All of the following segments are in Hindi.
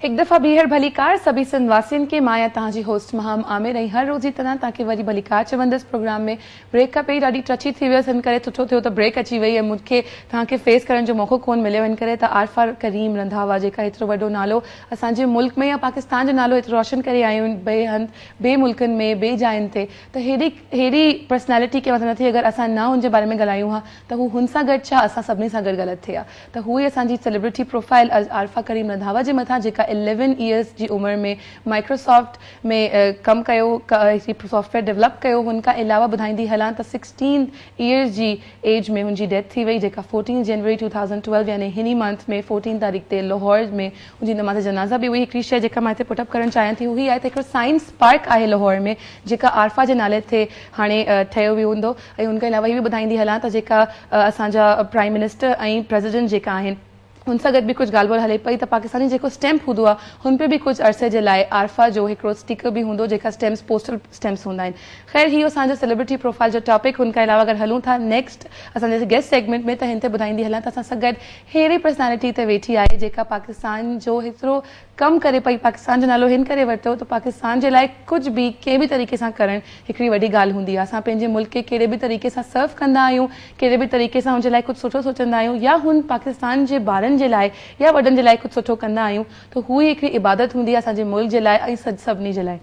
एक दफ़ा बीहर भलीकार सभी सिंधवासियन के माया तहांजी होस्ट महाम आमिर ऐं हर रोज़ी तरह ताकि वरी भलीकार चवंदस प्रोग्राम में ब्रेक खां पहिरीं ॾाढी टची थी वियसि हिन करे सुठो थियो त ब्रेक अची वई ऐं मूंखे तव्हांखे फेस करण जो मौक़ो कोन मिलियो हिन करे त आरफा करीम रंधावा जेका एतिरो वॾो नालो असांजे मुल्क में या पाकिस्तान जो नालो एतिरो रोशन करे आयूं ॿिए मुल्कनि में ॿिए जायुनि ते त हेड़ी पर्सनैलिटी के मतिलबु नथी अगरि असां न हुनजे बारे में ॻाल्हायूं हा त हू हुन सां गॾु छा असां सभिनी सां गॾु ग़लति थिया त हू ई असांजी सेलिब्रिटी प्रोफाइल आरफा करीम रंधावा जे मथां जेका 11 इयर्स जी उम्र में माइक्रोसॉफ्ट में कमु कयो सॉफ्टवेयर डेवलप कयो हुनखां अलावा ॿुधाईंदी हलां त 16 इयर्स जी एज में हुनजी डेथ थी वई जेका 14 जनवरी 2012 यानी हिनी मंथ में 14 तारीख़ ते लाहौर में हुनजी नमाज़ जनाज़ा बि हुई। हिकिड़ी शइ जेका मां हिते पुटअप करणु चाहियां थी उहा आहे त हिकिड़ो साइंस पार्क आहे लाहौर में जेका आरफा जे नाले ते हाणे ठहियो वियो हूंदो ऐं हुनखां अलावा इहा बि ॿुधाईंदी हलां त जेका असांजा प्राइम मिनिस्टर ऐं प्रेसिडेंट जेका आहिनि हुन सां गॾु बि कुझु ॻाल्हि ॿोल हले पई त पाकिस्तानी जेको स्टैम्प हूंदो आहे हुन पे बि कुझु अरसे जे लाइ आरफा जो हिकिड़ो स्टिकर बि हूंदो जेका स्टैम्प्स पोस्टल स्टैम्प्स हूंदा आहिनि। ख़ैर हीअ असांजो सेलिब्रिटी प्रोफाइल जो टॉपिक हुनखां अलावा अगरि हलूं था नेक्स्ट असांजे गेस्ट सेगमेंट में त हिन ते ॿुधाईंदी हलां त असां सां गॾु अहिड़ी पर्सनैलिटी ते वेठी आहे जेका पाकिस्तान जो हेतिरो कमु करे पई पाकिस्तान जो नालो हिन करे वरितो त पाकिस्तान जे लाइ कुझु बि कंहिं बि तरीक़े सां करणु हिकिड़ी वॾी ॻाल्हि हूंदी आहे। असां पंहिंजे मुल्क खे कहिड़े बि तरीक़े सां सर्व कंदा आहियूं कहिड़े बि तरीक़े सां हुनजे लाइ कुझु सुठो सोचंदा आहियूं या हुन पाकिस्तान जे ॿारनि जे लाइ या वॾनि जे लाइ कुझु सुठो कंदा आहियूं त हू ई हिकिड़ी इबादत हूंदी आहे असांजे मुल्क जे लाइ ऐं सभिनी जे लाइ।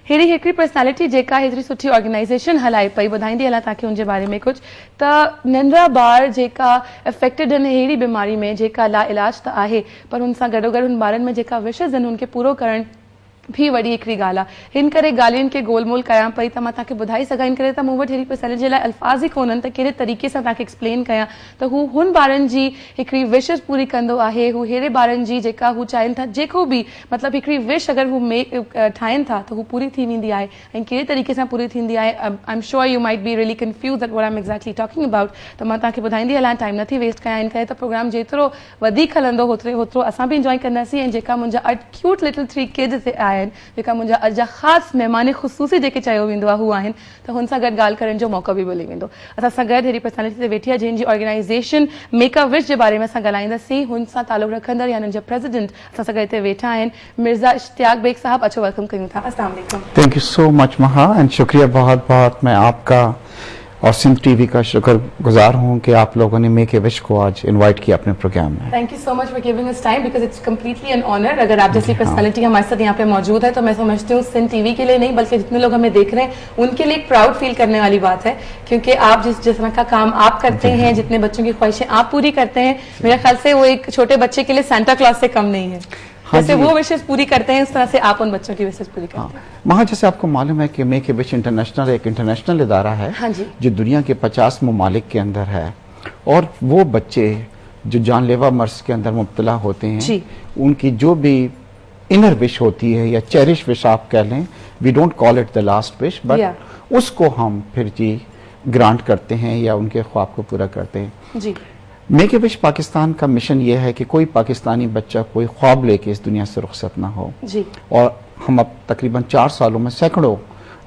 अहिड़ी हिकिड़ी पर्सनैलिटी जेका हेतिरी सुठी ऑर्गेनाइज़ेशन हलाए पई ॿुधाईंदी हलां तव्हांखे हुनजे बारे में कुझु त नंढड़ा ॿार जेका अफेक्टेड आहिनि अहिड़ी बीमारी में जेका लाइलाज त आहे पर हुन सां गॾोगॾु हुन ॿारनि में जेका विशेज़ आहिनि हुनखे पूरो करणु भी वॾी हिकिड़ी ॻाल्हि आहे। हिन करे ॻाल्हियुनि खे गोलमोल कयां पई त मां तव्हांखे ॿुधाई सघां हिन करे त मूं वटि अहिड़ी पर्सनैलिटी जे लाइ अल्फाज़ ई कोन्हनि त कहिड़े तरीक़े सां तव्हांखे एक्सप्लेन कयां त हू हुन ॿारनि जी हिकिड़ी विशेज़ पूरी कंदो आहे हू अहिड़े ॿारनि जी जेका हू चाहिनि था जेको बि मतिलबु हिकिड़ी विश अगरि हू ठाहिनि था त हू पूरी थी वेंदी आहे ऐं कहिड़े तरीक़े सां पूरी थींदी आहे। I am sure you might be really confuse that what I am exactly talking about त मां तव्हांखे ॿुधाईंदी हलां टाइम नथी वेस्ट कयां हिन करे त प्रोग्राम जेतिरो वधीक हलंदो होतिरो असां बि इंजॉय कंदासीं ऐं जेका मुंहिंजा क्यूट लिटिल 3 किड्स आहिनि जेका मुंहिंजा अॼु जा ख़ासि महिमान ख़ुसूसी जेके चयो वेंदो आहे हू आहिनि त हुन सां गॾु ॻाल्हि करण जो मौक़ो बि मिली वेंदो। असां सां गॾु अहिड़ी पर्सनैलिटी ते वेठी आहे जंहिंजी ऑर्गेनाइज़ेशन मेक अ विश जे बारे में असां ॻाल्हाईंदासीं हुन सां तालुक़ रखंदड़ या हुननि जा प्रेसिडेंट असां सां गॾु हिते वेठा आहिनि मिर्ज़ा इश्तियाक बेग साहब अचो वेलकम कयूं था। अस्सलाम वालेकुम। थैंक यू सो मच महा एंड शुक्रिया बहुत बहुत मैं आपका और सिंध टीवी का शुक्रगुजार हूँ कि आप लोगों ने मेक ए विश को आज इनवाइट किया अपने प्रोग्राम में। Thank you so much for giving us time because it's completely an honour. अगर आप जैसी पर्सनैलिटी हमारे साथ यहाँ पे मौजूद है तो मैं समझती हूँ सिंध टीवी के लिए नहीं बल्कि जितने लोग हमें देख रहे हैं उनके लिए एक प्राउड फील करने वाली बात है क्योंकि आप जिस तरह का काम आप करते हैं जितने बच्चों की ख्वाहिशें आप पूरी करते हैं मेरे ख्याल से वो एक छोटे बच्चे के लिए सेंटा क्लॉज से कम नहीं है। जैसे वो विशेष पूरी करते हैं इस तरह से आप उन बच्चों की विशेष पूरी करते हैं। वहाँ जैसे आपको मालूम है कि मेक ए विश इंटरनेशनल एक इंटरनेशनल इदारा है जो दुनिया के 50 ममालिक के अंदर है और वो बच्चे जो जानलेवा मर्ज के अंदर मुब्तला होते हैं उनकी जो भी इनर विश होती है या चेरिश विश आप कह लें we don't call it the last wish but उसको हम फिर जी ग्रांट करते हैं या उनके ख्वाब को पूरा करते हैं जी। मेक ए विश पाकिस्तान का मिशन ये है कि कोई पाकिस्तानी बच्चा कोई ख्वाब लेके इस दुनिया से रुखसत ना हो जी। और हम अब तकरीबन 4 सालों में सैकड़ों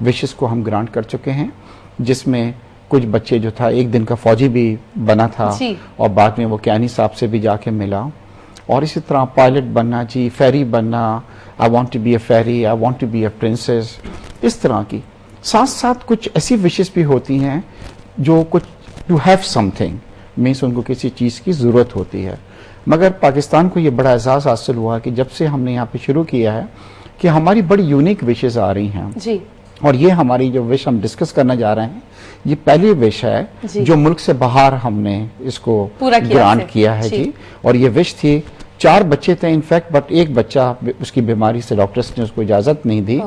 विशेस को हम ग्रांट कर चुके हैं जिसमें कुछ बच्चे जो था एक दिन का फौजी भी बना था और बाद में वो क्यानी साहब से भी जाके मिला और इसी तरह पायलट बनना जी फेरी बनना I want to be a fairy I want to be a princess इस तरह की साथ साथ कुछ ऐसी विशेस भी होती हैं जो कुछ टू हैव समथिंग मीन्स उनको किसी चीज़ की ज़रूरत होती है। मगर पाकिस्तान को ये बड़ा एहसास हासिल हुआ कि जब से हमने यहाँ पे शुरू किया है कि हमारी बड़ी यूनिक विशेज़ आ रही हैं जी। और ये हमारी जो विश हम डिस्कस करने जा रहे हैं ये पहली विश है जो मुल्क से बाहर हमने इसको ग्रांट किया है जी। और ये विश थी 4 बच्चे थे इनफैक्ट बट एक बच्चा उसकी बीमारी से डॉक्टर्स ने उसको इजाज़त नहीं दी।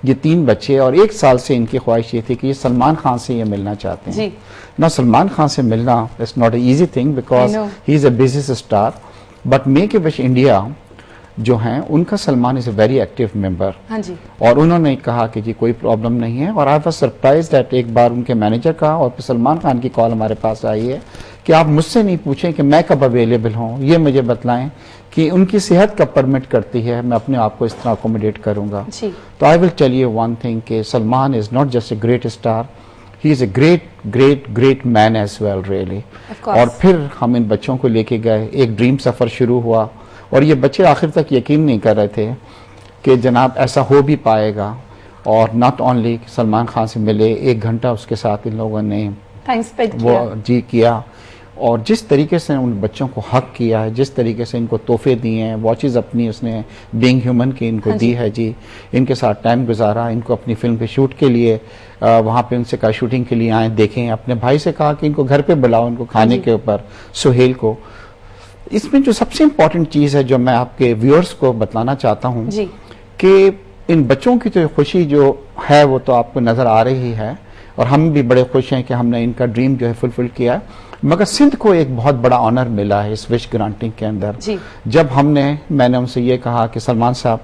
ये 3 बच्चे और 1 साल से इनकी ख्वाहिश ये थी कि ये सलमान खान से ये मिलना चाहते हैं ना। सलमान खान से मिलना it's not a easy thing because he is a business star but make a wish India जो हैं उनका Salman is a very active member और उन्होंने कहा कि जी कोई प्रॉब्लम नहीं है। और आई वाज सरप्राइज्ड दैट एक बार उनके मैनेजर का और सलमान खान की कॉल हमारे पास आई है कि आप मुझसे नहीं पूछें कि मैं कब अवेलेबल हूँ ये मुझे बतलाएं कि उनकी सेहत कब परमिट करती है मैं अपने आप को इस तरह अकोमोडेट करूंगा। तो I will tell you one thing कि Salman is not just a great star he is a great great great man as well really. और फिर हम इन बच्चों को लेके गए एक ड्रीम सफर शुरू हुआ और ये बच्चे आखिर तक यकीन नहीं कर रहे थे कि जनाब ऐसा हो भी पाएगा। और नॉट ओनली सलमान खान से मिले, 1 घंटा उसके साथ इन लोगों ने टाइम स्पेंड किया, वो जी किया। और जिस तरीके से उन बच्चों को हक किया है, जिस तरीके से इनको तोहफे दिए हैं, वॉचेस अपनी उसने बीइंग ह्यूमन की इनको दी है जी, इनके साथ टाइम गुजारा, इनको अपनी फिल्म के शूट के लिए वहाँ पे उनसे कहा शूटिंग के लिए आए, देखें। अपने भाई से कहा कि इनको घर पे बुलाओ, इनको खाने के ऊपर, सुहेल को। इसमें जो सबसे इम्पोर्टेंट चीज़ है जो मैं आपके व्यूअर्स को बताना चाहता हूँ कि इन बच्चों की तो खुशी जो है वो तो आपको नज़र आ रही है, और हम भी बड़े खुश हैं कि हमने इनका ड्रीम जो है फुलफिल किया। मगर सिंध को एक बहुत बड़ा ऑनर मिला है इस विश ग्रांटिंग के अंदर। जब मैंने उनसे ये कहा कि सलमान साहब,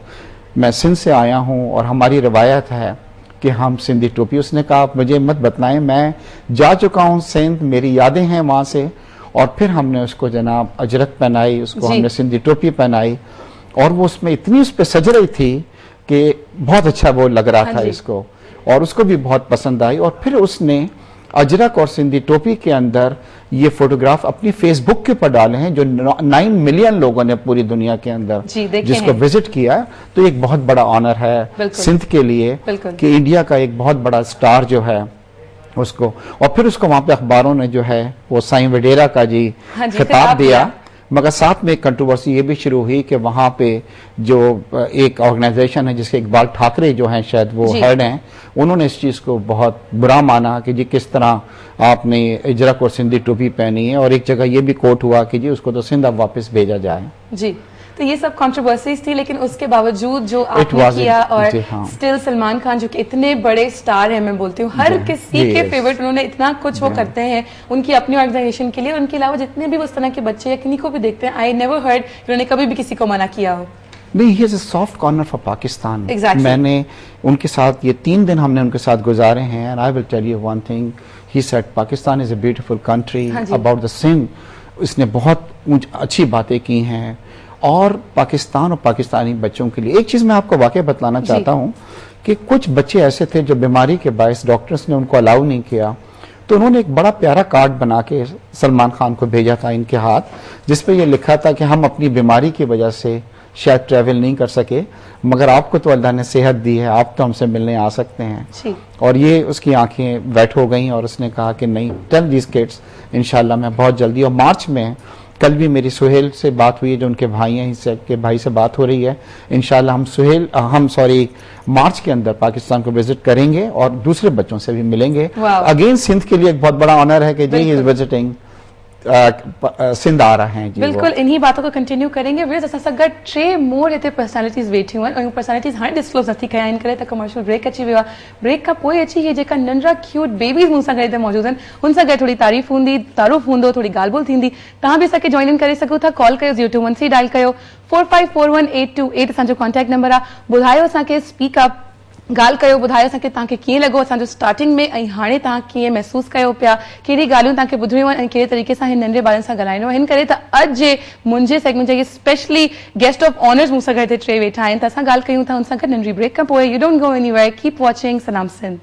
मैं सिंध से आया हूँ और हमारी रिवायत है कि हम सिंधी टोपी, उसने कहा आप मुझे मत बताएं, मैं जा चुका हूँ सिंध, मेरी यादें हैं वहाँ से। और फिर हमने उसको जनाब अजरक पहनाई, उसको हमने सिंधी टोपी पहनाई, और वो उसमें इतनी उस पर सज रही थी कि बहुत अच्छा वो लग रहा था इसको, और उसको भी बहुत पसंद आई। और फिर उसने अजरक और सिंधी टोपी के अंदर ये फोटोग्राफ अपनी फेसबुक के ऊपर डाले हैं, जो 9 मिलियन लोगों ने पूरी दुनिया के अंदर जिसको विजिट किया। तो एक बहुत बड़ा ऑनर है सिंध के लिए कि इंडिया का एक बहुत बड़ा स्टार जो है उसको। और फिर उसको वहां पे अखबारों ने जो है वो साईं वडेरा का जी खिताब दिया। मगर साथ में एक कंट्रोवर्सी ये भी शुरू हुई कि वहां पे जो एक ऑर्गेनाइजेशन है जिसके इकबाल ठाकरे जो हैं शायद वो हेड हैं, उन्होंने इस चीज को बहुत बुरा माना कि जी किस तरह आपने अजरक और सिंधी टोपी पहनी है। और एक जगह ये भी कोट हुआ कि जी उसको तो सिंध अब वापस भेजा जाए। जी, तो ये सब कंट्रोवर्सीज थी, लेकिन उसके बावजूद जो आपने किया, और स्टिल सलमान खान जो कि इतने बड़े स्टार हैं, मैं बोलती हूँ हर किसी के फेवरेट, उन्होंने इतना कुछ वो करते हैं उनकी अपनी ऑर्गेनाइजेशन के लिए। उनके अलावा जितने भी उस तरह के बच्चे या किन्हीं को भी देखते हैं, आई नेवर हर्ड उन्होंने कभी भी किसी को मना किया हो। नहीं, he is a soft corner for Pakistan. मैंने उनके साथ ये 3 दिन हमने उनके साथ गुजारे हैं, and I will tell you one thing, he said Pakistan is a beautiful country, about the Sindh इसने बहुत अच्छी बातें की हैं, और पाकिस्तान और पाकिस्तानी बच्चों के लिए। एक चीज मैं आपको वाकई बतलाना चाहता हूं कि कुछ बच्चे ऐसे थे जो बीमारी के बायस डॉक्टर्स ने उनको अलाउ नहीं किया, तो उन्होंने एक बड़ा प्यारा कार्ड बना के सलमान खान को भेजा था इनके हाथ, जिसपे ये लिखा था कि हम अपनी बीमारी की वजह से शायद ट्रैवल नहीं कर सके, मगर आपको तो अल्लाह ने सेहत दी है, आप तो हमसे मिलने आ सकते हैं। और ये उसकी आंखें वेट हो गई, और उसने कहा कि नहीं, टेल दीज किड्स इंशाल्लाह मैं बहुत जल्दी। और मार्च में कल भी मेरी सुहेल से बात हुई है, जो उनके भाई हैं, के भाई से बात हो रही है। इंशाल्लाह हम मार्च के अंदर पाकिस्तान को विजिट करेंगे और दूसरे बच्चों से भी मिलेंगे। अगेन सिंध के लिए एक बहुत बड़ा ऑनर है कि जी इज विजिटिंग सिंध आ रहा है जी। बिल्कुल, इन्हीं बातों को कंटिन्यू करेंगे। टे मोर हिते पर्सनालिटीज़ वेठी हुआ, पर्सनालिटीज़ हाँ डिस्क्लोज नथी कया इन करे त कमर्शियल ब्रेक अची वियो। ब्रेक का पोइ अची ये जेका नंढड़ा क्यूट बेबीज़ मूंसां गॾु मौजूद आहिनि, उन सां गॾु थोड़ी तारीफ़ हूंदी, तारुफ हूंदो, थोड़ी ॻाल्हि ॿोल थींदी। तव्हां बि असांखे जॉइन इन करे सघो था, कॉल कयो 0213 डायल कयो 4541-828 असांजो कॉन्टेक्ट नंबर आहे। ॿुधायो असांखे, स्पीक अप, ॻाल्हि कयो, ॿुधायो असांखे तव्हांखे कीअं लॻो असांजो स्टार्टिंग में, ऐं हाणे तव्हां कीअं महसूसु कयो पिया, कहिड़ी ॻाल्हियूं तव्हांखे ॿुधणियूं आहिनि, ऐं कहिड़े तरीक़े सां हिन नंढे ॿारनि सां ॻाल्हाइणो आहे। हिन करे त अॼु जे मुंहिंजे सेगमेंट जा स्पेशली गेस्ट ऑफ ऑनर्स मूंसां गॾु हिते 3 वेठा आहिनि, त असां ॻाल्हि कयूं था उन सां गॾु नंढी ब्रेक खां पोइ। You don't go anywhere, keep watching Sanam Sindh.